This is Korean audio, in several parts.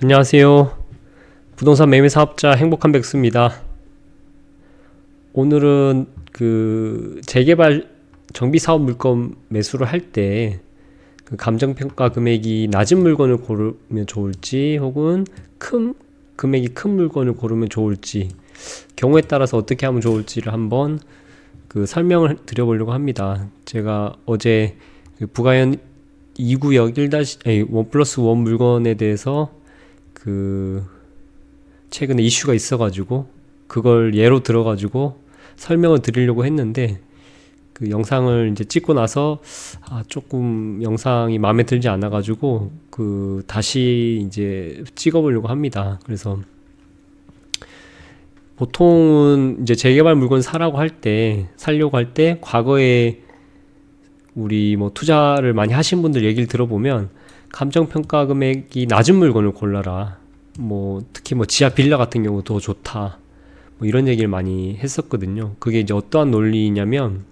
안녕하세요. 부동산 매매 사업자 행복한 백수입니다. 오늘은 재개발 정비 사업 물건 매수를 할 때 감정평가 금액이 낮은 물건을 고르면 좋을지 혹은 금액이 큰 물건을 고르면 좋을지 경우에 따라서 어떻게 하면 좋을지를 한번 설명을 드려보려고 합니다. 제가 어제 부가현 2구역 1+1 물건에 대해서 최근에 이슈가 있어가지고 그걸 예로 들어가지고 설명을 드리려고 했는데 영상을 이제 찍고 나서 조금 영상이 마음에 들지 않아가지고 다시 이제 찍어보려고 합니다. 그래서 보통은 이제 재개발 물건 살려고 할 때 과거에 우리 투자를 많이 하신 분들 얘기를 들어보면 감정평가 금액이 낮은 물건을 골라라. 특히 지하 빌라 같은 경우 더 좋다. 이런 얘기를 많이 했었거든요. 그게 이제 어떠한 논리냐면,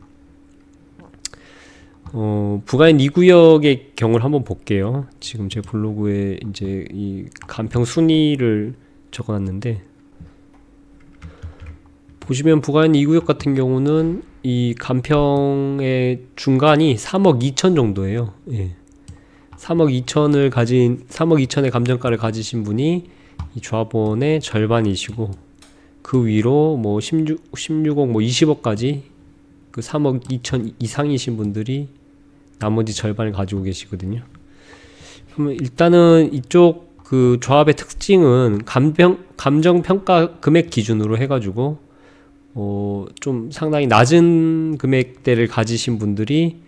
부가현 2구역의 경우를 한번 볼게요. 지금 제 블로그에 이제 이 간평 순위를 적어놨는데, 보시면 부가현 2구역 같은 경우는 이 간평의 중간이 3억 2천 정도예요. 예. 3억 2천의 감정가를 가지신 분이 이 조합원의 절반이시고, 그 위로 16억 20억까지 3억 2천 이상이신 분들이 나머지 절반을 가지고 계시거든요. 그러면 일단은 이쪽 조합의 특징은 감정평가 금액 기준으로 해가지고 좀 상당히 낮은 금액대를 가지신 분들이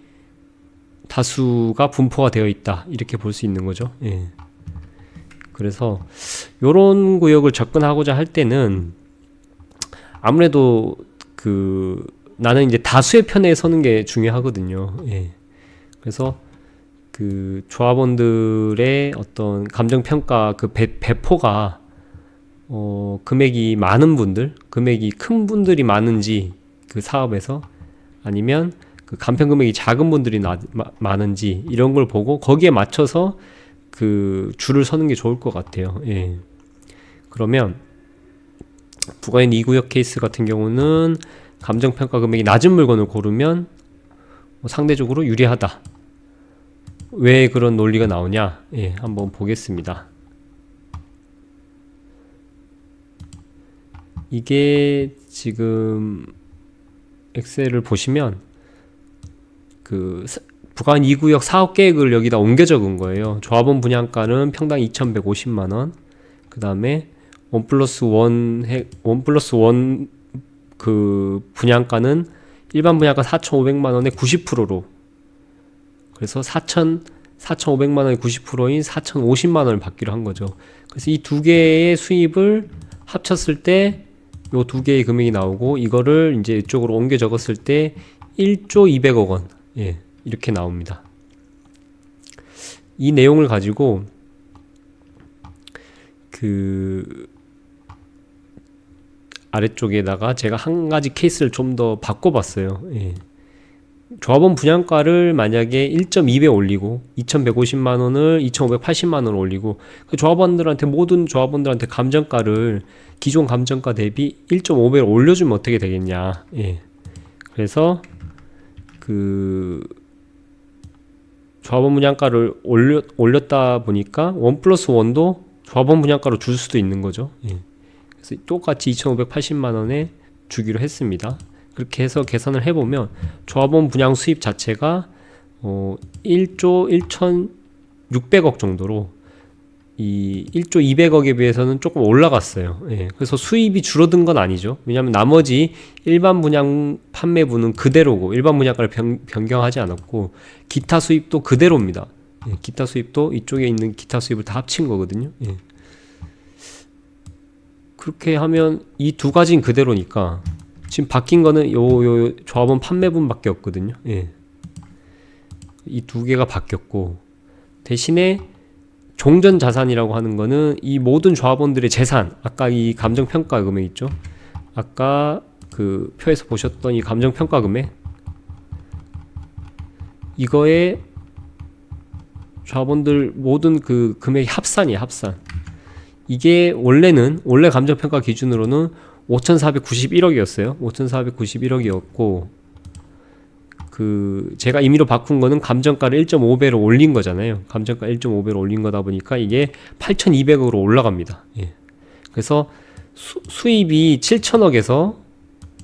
다수가 분포가 되어 있다, 이렇게 볼 수 있는 거죠. 예. 그래서 요런 구역을 접근하고자 할 때는 아무래도 나는 이제 다수의 편에 서는 게 중요하거든요. 예. 그래서 조합원들의 어떤 감정평가 배포가 금액이 많은 분들, 금액이 큰 분들이 많은지 사업에서, 아니면 간평 금액이 작은 분들이 많은지, 이런 걸 보고 거기에 맞춰서 줄을 서는 게 좋을 것 같아요. 예. 그러면 부가현 2구역 케이스 같은 경우는 감정평가 금액이 낮은 물건을 고르면 상대적으로 유리하다. 왜 그런 논리가 나오냐? 예, 한번 보겠습니다. 이게 지금 엑셀을 보시면 부가현 2구역 사업 계획을 여기다 옮겨 적은 거예요. 조합원 분양가는 평당 2,150만원, 그 다음에 1+1 분양가는 일반 분양가 4,500만원의 90%로, 그래서 4,500만원의 90%인 4,050만원을 받기로 한 거죠. 그래서 이 두 개의 수입을 합쳤을 때 요 두 개의 금액이 나오고, 이거를 이제 이쪽으로 옮겨 적었을 때 1조 200억 원, 예, 이렇게 나옵니다. 이 내용을 가지고 아래쪽에다가 제가 한 가지 케이스를 좀 더 바꿔봤어요. 예. 조합원 분양가를 만약에 1.2배 올리고 2,150만원을 2,580만원을 올리고, 모든 조합원들한테 감정가를 기존 감정가 대비 1.5배를 올려주면 어떻게 되겠냐. 예. 그래서 조합원 분양가를 올렸다 보니까 1+1도 조합원 분양가로 줄 수도 있는 거죠. 예. 그래서 똑같이 2,580만원에 주기로 했습니다. 그렇게 해서 계산을 해보면 조합원 분양 수입 자체가 1조 1,600억 정도로 이 1조 200억에 비해서는 조금 올라갔어요. 예. 그래서 수입이 줄어든 건 아니죠. 왜냐하면 나머지 일반 분양 판매분은 그대로고, 일반 분양가를 변경하지 않았고, 기타 수입도 그대로입니다. 예. 기타 수입도 이쪽에 있는 기타 수입을 다 합친 거거든요. 예. 그렇게 하면 이 두 가지는 그대로니까 지금 바뀐 거는 요 조합원 판매분밖에 없거든요. 예. 이 두 개가 바뀌었고, 대신에 종전 자산이라고 하는 거는 이 모든 조합원들의 재산, 아까 이 감정평가 금액 있죠? 아까 표에서 보셨던 이 감정평가 금액, 이거에 조합원들 모든 금액이 합산이에요, 합산. 이게 원래 감정평가 기준으로는 5,491억이었어요. 5,491억이었고 제가 임의로 바꾼 거는 감정가를 1.5배로 올린 거잖아요. 감정가 1.5배로 올린 거다 보니까 이게 8,200억으로 올라갑니다. 예. 그래서 수입이 7천억에서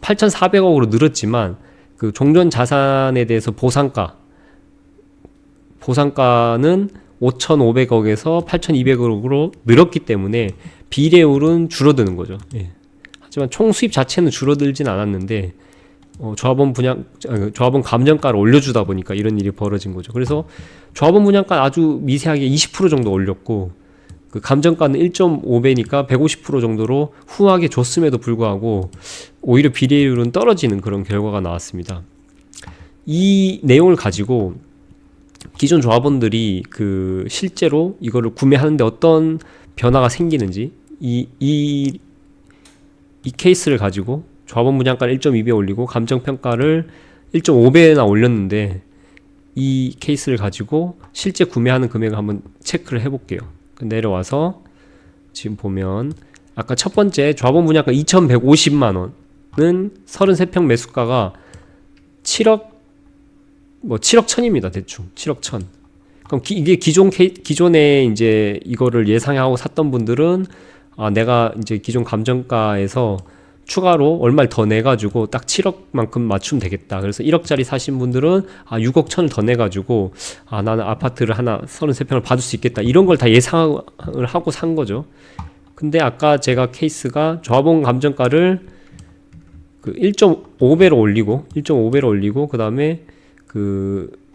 8,400억으로 늘었지만 그 종전 자산에 대해서 보상가는 5,500억에서 8,200억으로 늘었기 때문에 비례율은 줄어드는 거죠. 예. 하지만 총 수입 자체는 줄어들진 않았는데 조합원 감정가를 올려주다 보니까 이런 일이 벌어진 거죠. 그래서 조합원 분양가 아주 미세하게 20% 정도 올렸고 그 감정가는 1.5배니까 150% 정도로 후하게 줬음에도 불구하고 오히려 비례율은 떨어지는 그런 결과가 나왔습니다. 이 내용을 가지고 기존 조합원들이 실제로 이거를 구매하는데 어떤 변화가 생기는지 이 케이스를 가지고 조합원 분양가를 1.2배 올리고 감정평가를 1.5배나 올렸는데 이 케이스를 가지고 실제 구매하는 금액을 한번 체크를 해볼게요. 내려와서 지금 보면 아까 첫 번째 조합원 분양가 2,150만원은 33평 매수가가 7억 1천입니다. 대충 7억 1천. 그럼 이게 기존에 이제 이거를 예상하고 샀던 분들은 내가 이제 기존 감정가에서 추가로 얼마를 더 내가지고 딱 7억만큼 맞추면 되겠다. 그래서 1억짜리 사신 분들은 6억 천을 더 내가지고 나는 아파트를 하나 33평을 받을 수 있겠다. 이런 걸 다 예상을 하고 산 거죠. 근데 아까 제가 케이스가 조합원 감정가를 1.5배로 올리고 그 다음에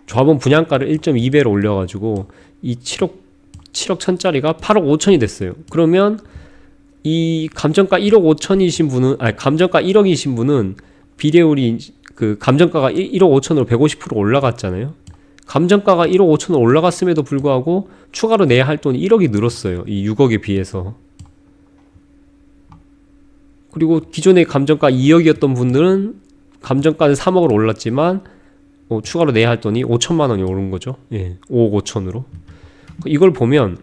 조합원 분양가를 1.2배로 올려가지고 이 7억 천짜리가 8억 5천이 됐어요. 그러면 이 감정가 1억 5천이신 분은 감정가 1억이신 분은 비례율이 감정가가 1억 5천으로 150% 올라갔잖아요. 감정가가 1억 5천으로 올라갔음에도 불구하고 추가로 내야 할 돈이 1억이 늘었어요. 이 6억에 비해서. 그리고 기존의 감정가 2억이었던 분들은 감정가는 3억으로 올랐지만 추가로 내야 할 돈이 5천만 원이 오른 거죠. 예, 5억 5천으로. 이걸 보면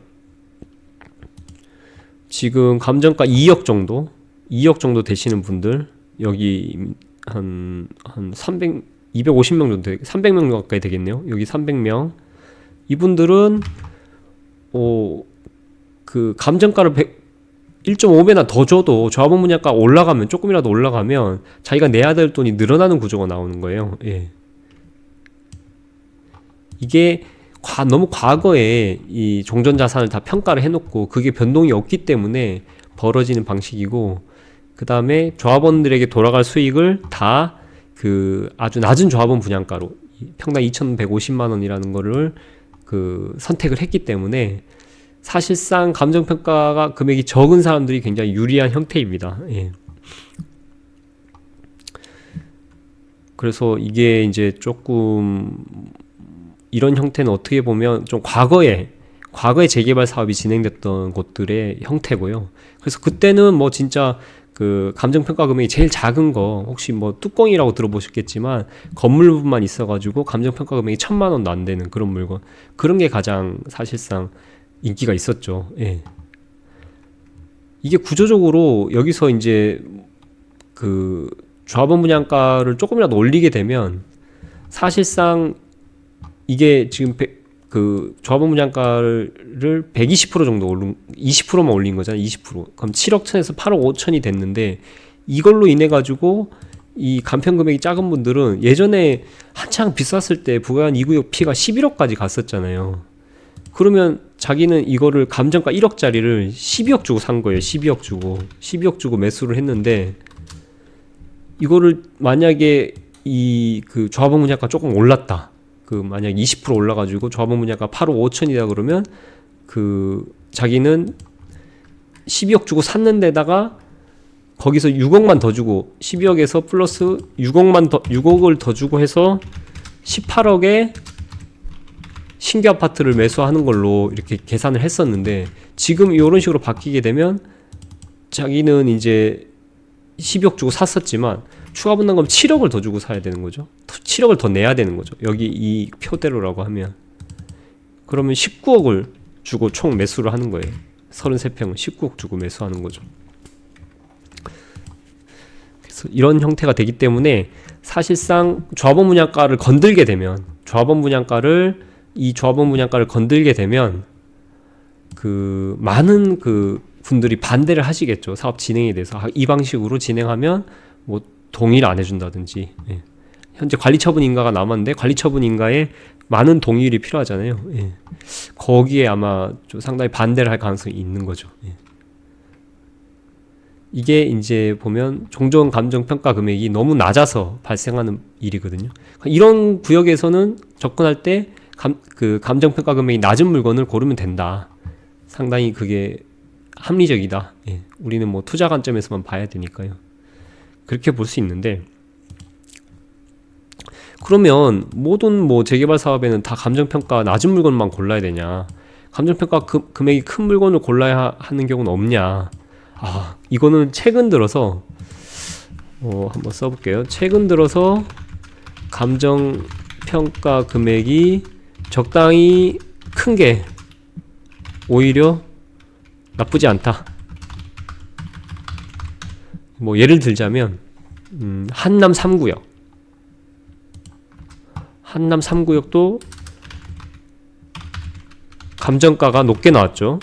지금 감정가 2억 정도 되시는 분들 여기 한 250명 정도 300명 가까이 되겠네요. 여기 300명. 이분들은 감정가를 1.5배나 더 줘도 조합원 분양가 올라가면 조금이라도 올라가면 자기가 내야 될 돈이 늘어나는 구조가 나오는 거예요. 예. 이게 너무 과거에 이 종전 자산을 다 평가를 해놓고 그게 변동이 없기 때문에 벌어지는 방식이고, 그 다음에 조합원들에게 돌아갈 수익을 다 아주 낮은 조합원 분양가로 평당 2,150만 원이라는 거를 선택을 했기 때문에 사실상 감정평가가 금액이 적은 사람들이 굉장히 유리한 형태입니다. 예. 그래서 이게 이제 조금 이런 형태는 어떻게 보면 좀 과거에 재개발 사업이 진행됐던 곳들의 형태고요. 그래서 그때는 진짜 감정평가 금액이 제일 작은 거, 혹시 뚜껑이라고 들어보셨겠지만 건물부만 있어가지고 감정평가 금액이 1,000만 원도 안 되는 그런 물건, 그런 게 가장 사실상 인기가 있었죠. 예. 이게 구조적으로 여기서 이제 조합원 분양가를 조금이라도 올리게 되면 사실상 이게 지금 조합원 분양가를 120% 정도 20%만 올린 거잖아요. 20%. 그럼 7억 천에서 8억 5천이 됐는데, 이걸로 인해 가지고 이 간편 금액이 작은 분들은 예전에 한창 비쌌을 때 부가한 2구역 피가 11억까지 갔었잖아요. 그러면 자기는 이거를 감정가 1억짜리를 12억 주고 산 거예요. 12억 주고 매수를 했는데, 이거를 만약에 조합원 분양가 조금 올랐다. 만약 20% 올라가지고 조합원 분양가 8억 5천이다 그러면 자기는 12억 주고 샀는데다가 거기서 6억만 더 주고 12억에서 플러스 6억을 더 주고 해서 18억에 신규 아파트를 매수하는 걸로 이렇게 계산을 했었는데, 지금 이런 식으로 바뀌게 되면 자기는 이제 12억 주고 샀었지만 추가 분담금 7억을 더 주고 사야 되는 거죠. 7억을 더 내야 되는 거죠. 여기 이 표대로라고 하면. 그러면 19억을 주고 총 매수를 하는 거예요. 33평 19억 주고 매수하는 거죠. 그래서 이런 형태가 되기 때문에 사실상 조합원 분양가를 건들게 되면 이 조합원 분양가를 건들게 되면 그 많은 그 분들이 반대를 하시겠죠. 사업 진행에 대해서 이 방식으로 진행하면 뭐 동의를 안 해준다든지. 예. 현재 관리처분 인가가 남았는데 관리처분 인가에 많은 동의율이 필요하잖아요. 예. 거기에 아마 좀 상당히 반대를 할 가능성이 있는 거죠. 예. 이게 이제 보면 종전 감정평가 금액이 너무 낮아서 발생하는 일이거든요. 이런 구역에서는 접근할 때 그 감정평가 금액이 낮은 물건을 고르면 된다. 상당히 그게 합리적이다. 예. 우리는 뭐 투자 관점에서만 봐야 되니까요. 그렇게 볼 수 있는데, 그러면 모든 뭐 재개발 사업에는 다 감정평가 낮은 물건만 골라야 되냐? 감정평가 금액이 큰 물건을 골라야 하는 경우는 없냐? 이거는 최근 들어서 한번 써볼게요. 최근 들어서 감정평가 금액이 적당히 큰 게 오히려 나쁘지 않다. 뭐 예를 들자면 한남 3구역 도 감정가가 높게 나왔죠.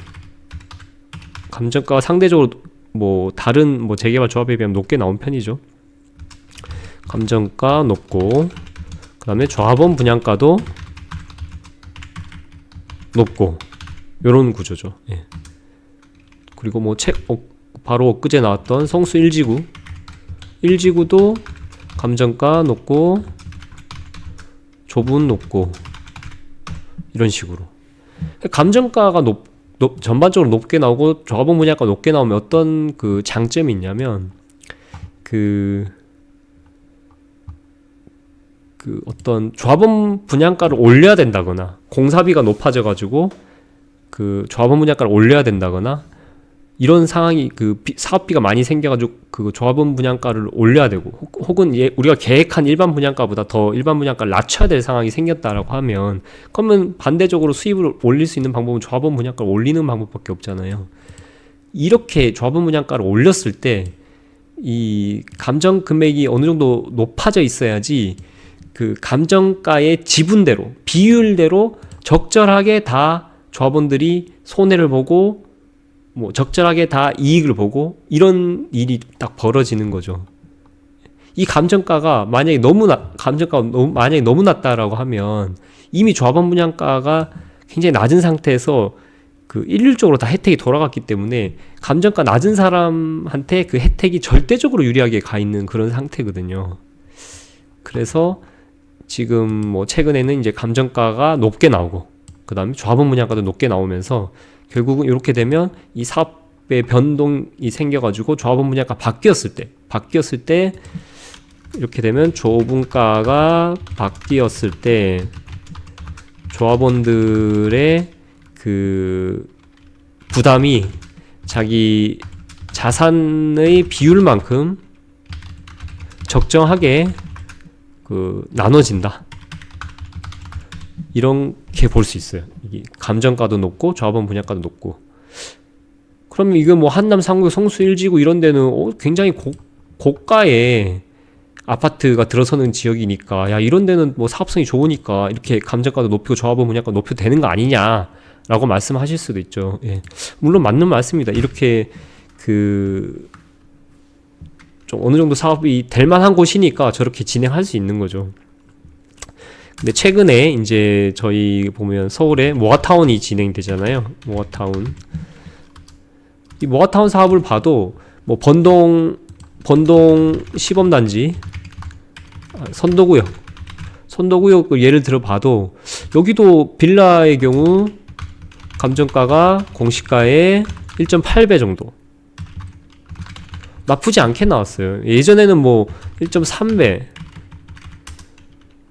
감정가가 상대적으로 뭐 다른 뭐 재개발 조합에 비하면 높게 나온 편이죠. 감정가 높고, 그 다음에 조합원 분양가도 높고, 요런 구조죠. 예. 그리고 뭐 바로 엊그제 나왔던 성수 1지구도 감정가 높고 조분 높고 이런 식으로 감정가가 전반적으로 높게 나오고 조합원 분양가 높게 나오면 어떤 그 장점이 있냐면 그 어떤 조합원 분양가를 올려야 된다거나 공사비가 높아져 가지고 그 조합원 분양가를 올려야 된다거나 이런 상황이 사업비가 많이 생겨가지고 그 조합원 분양가를 올려야 되고 혹은 우리가 계획한 일반 분양가보다 더 일반 분양가를 낮춰야 될 상황이 생겼다라고 하면, 그러면 반대적으로 수입을 올릴 수 있는 방법은 조합원 분양가를 올리는 방법밖에 없잖아요. 이렇게 조합원 분양가를 올렸을 때 이 감정 금액이 어느 정도 높아져 있어야지 그 감정가의 지분대로 비율대로 적절하게 다 조합원들이 손해를 보고 뭐 적절하게 다 이익을 보고 이런 일이 딱 벌어지는 거죠. 이 감정가가 만약에 너무 낮다라고 하면 이미 조합원 분양가가 굉장히 낮은 상태에서 그 일률적으로 다 혜택이 돌아갔기 때문에 감정가 낮은 사람한테 그 혜택이 절대적으로 유리하게 가 있는 그런 상태거든요. 그래서 지금 뭐 최근에는 이제 감정가가 높게 나오고 그 다음에 조합원 분양가도 높게 나오면서 결국은 이렇게 되면 이 사업의 변동이 생겨가지고 조합원 분양가 바뀌었을 때 이렇게 되면 조분가가 바뀌었을 때 조합원들의 그 부담이 자기 자산의 비율만큼 적정하게 그 나눠진다. 이렇게 볼 수 있어요. 이게 감정가도 높고 조합원 분양가도 높고. 그러면 이거 뭐 한남 3구 성수 1지구 이런 데는 굉장히 고가의 아파트가 들어서는 지역이니까 야 이런 데는 뭐 사업성이 좋으니까 이렇게 감정가도 높이고 조합원 분양가 높여도 되는 거 아니냐라고 말씀하실 수도 있죠. 예. 물론 맞는 말씀입니다. 이렇게 그 좀 어느 정도 사업이 될 만한 곳이니까 저렇게 진행할 수 있는 거죠. 근데 최근에 이제 저희 보면 서울에 모아타운이 진행되잖아요. 모아타운. 이 모아타운 사업을 봐도 뭐 번동 시범단지, 선도구역을 예를 들어 봐도 여기도 빌라의 경우 감정가가 공시가의 1.8배 정도. 나쁘지 않게 나왔어요. 예전에는 뭐 1.3배,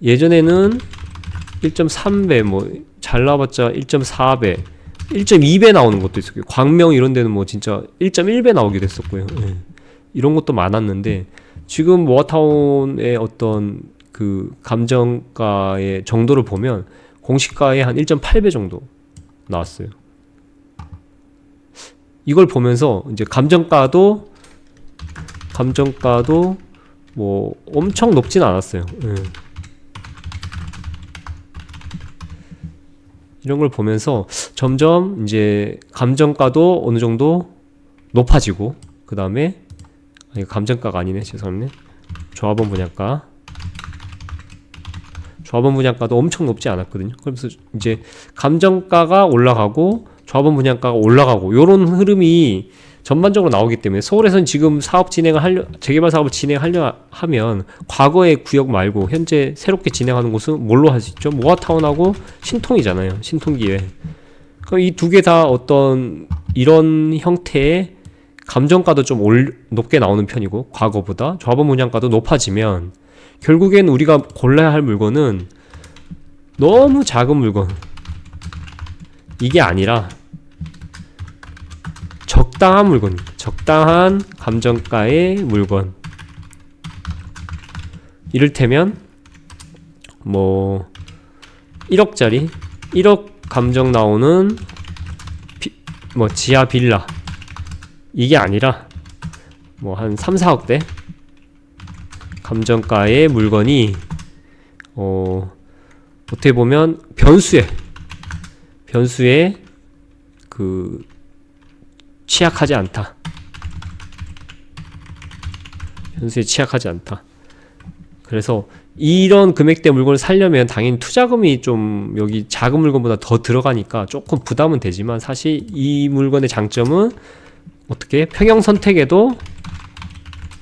예전에는 1.3배, 뭐 잘 나와봤자 1.4배, 1.2배 나오는 것도 있었고요. 광명 이런 데는 뭐 진짜 1.1배 나오기도 했었고요. 예. 이런 것도 많았는데 지금 모아타운의 어떤 그 감정가의 정도를 보면 공시가의 한 1.8배 정도 나왔어요. 이걸 보면서 이제 감정가도 뭐 엄청 높진 않았어요. 이런 걸 보면서 점점 이제 감정가도 어느 정도 높아지고, 그 다음에 감정가가 아니네, 죄송합니다. 조합원 분양가도 엄청 높지 않았거든요. 그래서 이제 감정가가 올라가고 조합원 분양가가 올라가고 요런 흐름이 전반적으로 나오기 때문에 서울에서는 지금 재개발 사업을 진행하려 하면 과거의 구역 말고 현재 새롭게 진행하는 곳은 뭘로 할 수 있죠? 모아타운하고 신통이잖아요. 신통기획. 그럼 이 두 개 다 어떤 이런 형태의 감정가도 좀 높게 나오는 편이고, 과거보다 조합원 분양가도 높아지면 결국엔 우리가 골라야 할 물건은 너무 작은 물건, 이게 아니라 적당한 물건, 적당한 감정가의 물건. 이를테면 뭐 1억짜리 1억 감정 나오는 뭐 지하 빌라, 이게 아니라 뭐 한 3, 4억대 감정가의 물건이 어떻게 보면 변수에 그 취약하지 않다. 변수에 취약하지 않다. 그래서 이런 금액대 물건을 사려면 당연히 투자금이 좀 여기 작은 물건보다 더 들어가니까 조금 부담은 되지만, 사실 이 물건의 장점은 어떻게 평형 선택에도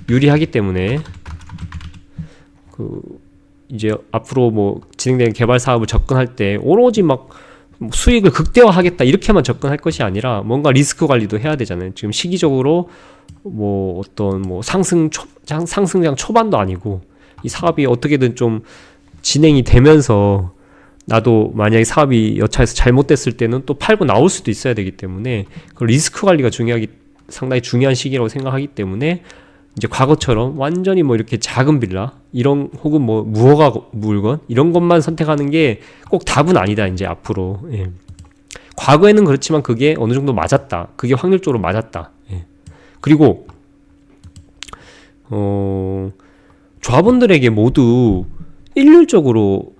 유리하기 때문에 이제 앞으로 뭐 진행되는 개발 사업을 접근할 때 오로지 막 수익을 극대화하겠다 이렇게만 접근할 것이 아니라 뭔가 리스크 관리도 해야 되잖아요. 지금 시기적으로 뭐 어떤 뭐 상승장 초반도 아니고, 이 사업이 어떻게든 좀 진행이 되면서 나도 만약에 사업이 여차해서 잘못됐을 때는 또 팔고 나올 수도 있어야 되기 때문에 그 리스크 관리가 상당히 중요한 시기라고 생각하기 때문에, 이제 과거처럼 완전히 뭐 이렇게 작은 빌라 이런 혹은 뭐 무허가 물건 이런 것만 선택하는 게 꼭 답은 아니다. 이제 앞으로 과거에는 그렇지만 그게 어느 정도 맞았다. 그게 확률적으로 맞았다. 그리고 조합원들에게 모두 일률적으로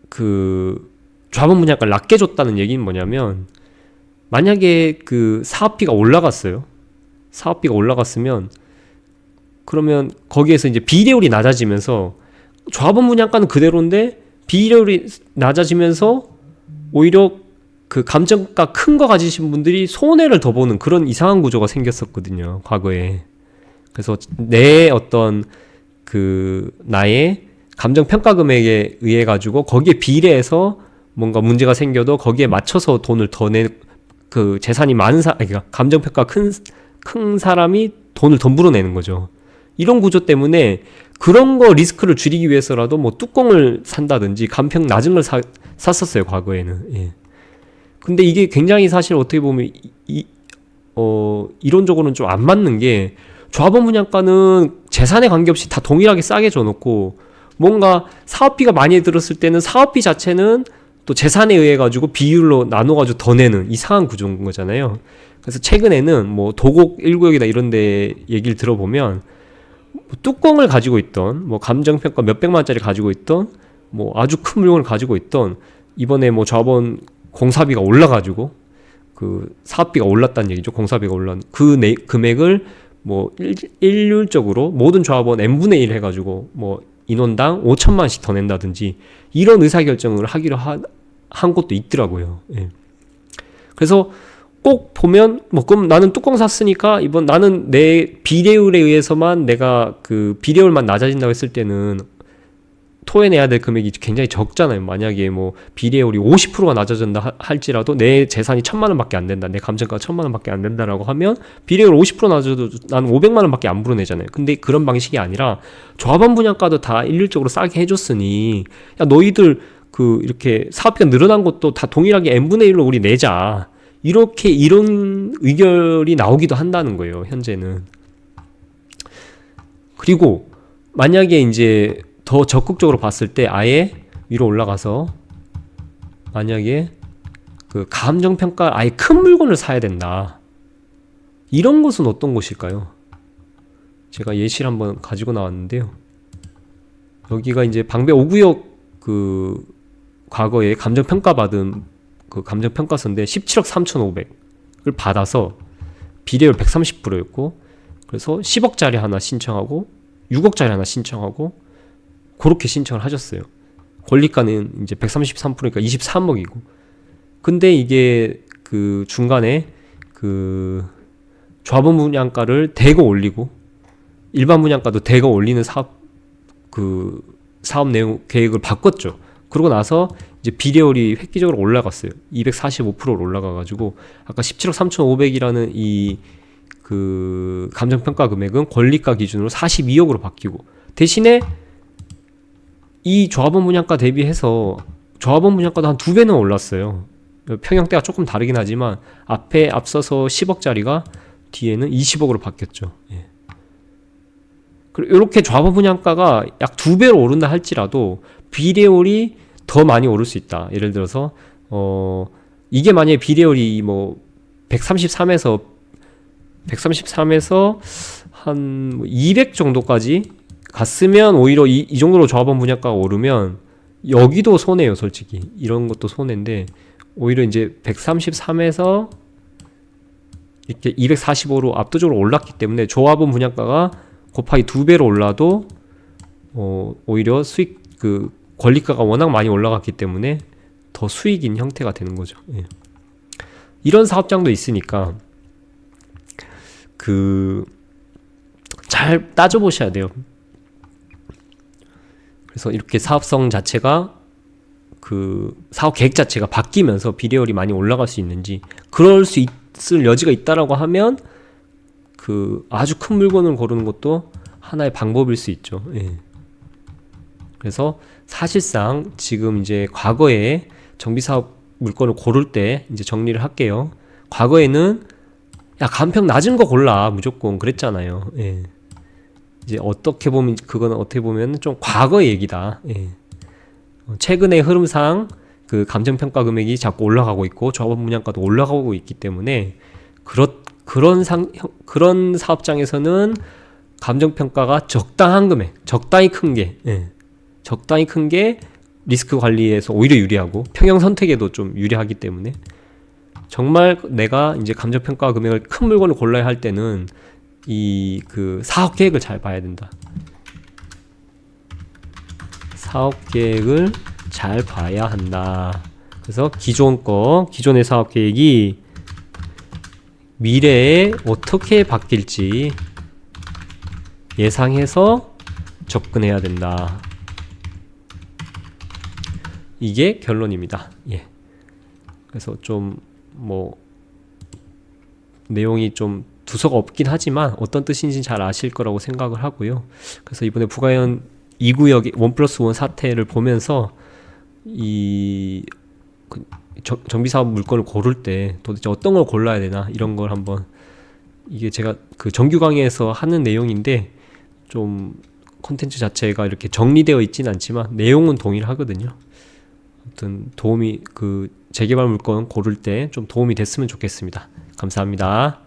그 조합원 분양가를 낮게 줬다는 얘기는 뭐냐면, 만약에 그 사업비가 올라갔어요. 사업비가 올라갔으면 그러면 거기에서 이제 비례율이 낮아지면서 조합원 분양가는 그대로인데 비례율이 낮아지면서 오히려 그 감정가 큰 거 가지신 분들이 손해를 더 보는 그런 이상한 구조가 생겼었거든요, 과거에. 그래서 내 어떤 그 나의 감정 평가 금액에 의해 가지고 거기에 비례해서 뭔가 문제가 생겨도 거기에 맞춰서 돈을 더 그 재산이 많은 그러니까 감정 평가 큰 사람이 돈을 더 물어내는 거죠. 이런 구조 때문에 그런 거 리스크를 줄이기 위해서라도 뭐 뚜껑을 산다든지 감평 낮은 걸 샀었어요, 과거에는. 근데 이게 굉장히 사실 어떻게 보면 이론적으로는 좀 안 맞는 게, 조합원 분양가는 재산에 관계없이 다 동일하게 싸게 줘놓고, 뭔가 사업비가 많이 들었을 때는 사업비 자체는 또 재산에 의해 가지고 비율로 나눠가지고 더 내는 이상한 구조인 거잖아요. 그래서 최근에는 뭐 도곡 1구역이나 이런 데 얘기를 들어보면 뚜껑을 가지고 있던, 뭐 감정평가 몇백만 원짜리 가지고 있던, 뭐 아주 큰 물건을 가지고 있던, 이번에 뭐 조합원 공사비가 올라가지고 그 사업비가 올랐다는 얘기죠. 공사비가 올랐 그 금액을 뭐 일률적으로 모든 조합원 n분의 1 해가지고 뭐 인원당 5천만 원씩 더 낸다든지 이런 의사결정을 하기로 한 곳도 있더라고요. 그래서 꼭 보면 뭐 그럼 나는 뚜껑 샀으니까 나는 내 비례율에 의해서만 내가 그 비례율만 낮아진다고 했을 때는 토해내야 될 금액이 굉장히 적잖아요. 만약에 뭐 비례율이 50%가 낮아진다 할지라도 내 재산이 1,000만 원밖에 안 된다, 내 감정가가 1,000만 원밖에 안 된다라고 하면 비례율 50% 낮아도 난 500만 원밖에 안 불어내잖아요. 근데 그런 방식이 아니라 조합원 분양가도 다 일률적으로 싸게 해줬으니, 야 너희들 그 이렇게 사업비가 늘어난 것도 다 동일하게 n분의 1로 우리 내자, 이렇게 이런 의결이 나오기도 한다는 거예요, 현재는. 그리고 만약에 이제 더 적극적으로 봤을 때 아예 위로 올라가서 만약에 그 감정평가 아예 큰 물건을 사야 된다. 이런 것은 어떤 것일까요? 제가 예시를 한번 가지고 나왔는데요. 여기가 이제 방배 5구역 그 과거에 감정평가받은 그 감정평가서인데 17억 3,500을 받아서 비례율 130%였고, 그래서 10억짜리 하나 신청하고 6억짜리 하나 신청하고 그렇게 신청을 하셨어요. 권리가는 이제 133%니까 23억이고. 근데 이게 그 중간에 그 조합원 분양가를 대거 올리고 일반 분양가도 대거 올리는 사업 내용 계획을 바꿨죠. 그러고 나서 이제 비례율이 획기적으로 올라갔어요. 245%로 올라가가지고 아까 17억 3,500이라는 이 그 감정평가 금액은 권리가 기준으로 42억으로 바뀌고, 대신에 이 조합원 분양가 대비해서 조합원 분양가도 한 2배는 올랐어요. 평형대가 조금 다르긴 하지만 앞에 앞서서 10억짜리가 뒤에는 20억으로 바뀌었죠. 예. 그리고 이렇게 조합원 분양가가 약 2배로 오른다 할지라도 비례율이 더 많이 오를 수 있다. 예를 들어서 이게 만약에 비례율이 뭐 133에서 한 200 정도까지 갔으면 오히려 이 정도로 조합원 분양가가 오르면 여기도 손해예요, 솔직히. 이런 것도 손해인데 오히려 이제 133에서 이렇게 245로 압도적으로 올랐기 때문에 조합원 분양가가 곱하기 2배로 올라도 오히려 수익 그 권리가가 워낙 많이 올라갔기 때문에 더 수익인 형태가 되는 거죠. 예. 이런 사업장도 있으니까 잘 따져보셔야 돼요. 그래서 이렇게 사업성 자체가 그 사업 계획 자체가 바뀌면서 비례율이 많이 올라갈 수 있는지, 그럴 수 있을 여지가 있다라고 하면 그 아주 큰 물건을 고르는 것도 하나의 방법일 수 있죠. 예. 그래서 사실상 지금 이제 과거에 정비사업 물건을 고를 때 이제 정리를 할게요. 과거에는 야 간평 낮은 거 골라 무조건 그랬잖아요. 예. 이제 어떻게 보면 그거는 어떻게 보면 좀 과거의 얘기다. 예. 최근의 흐름상 그 감정평가 금액이 자꾸 올라가고 있고 조합원 분양가도 올라가고 있기 때문에 그런 사업장에서는 감정평가가 적당한 금액, 적당히 큰 게 리스크 관리에서 오히려 유리하고 평형 선택에도 좀 유리하기 때문에, 정말 내가 이제 감정평가 금액을 큰 물건을 골라야 할 때는 이 그 사업 계획을 잘 봐야 된다. 사업 계획을 잘 봐야 한다. 그래서 기존의 사업 계획이 미래에 어떻게 바뀔지 예상해서 접근해야 된다. 이게 결론입니다. 예. 그래서 좀 뭐 내용이 좀 두서가 없긴 하지만 어떤 뜻인지 잘 아실 거라고 생각을 하고요. 그래서 이번에 부가현 2구역의 1+1 사태를 보면서 이 정비사업 물건을 고를 때 도대체 어떤 걸 골라야 되나, 이런 걸 한번, 이게 제가 그 정규 강의에서 하는 내용인데 좀 콘텐츠 자체가 이렇게 정리되어 있진 않지만 내용은 동일하거든요. 아무튼 도움이, 그 재개발 물건 고를 때 좀 도움이 됐으면 좋겠습니다. 감사합니다.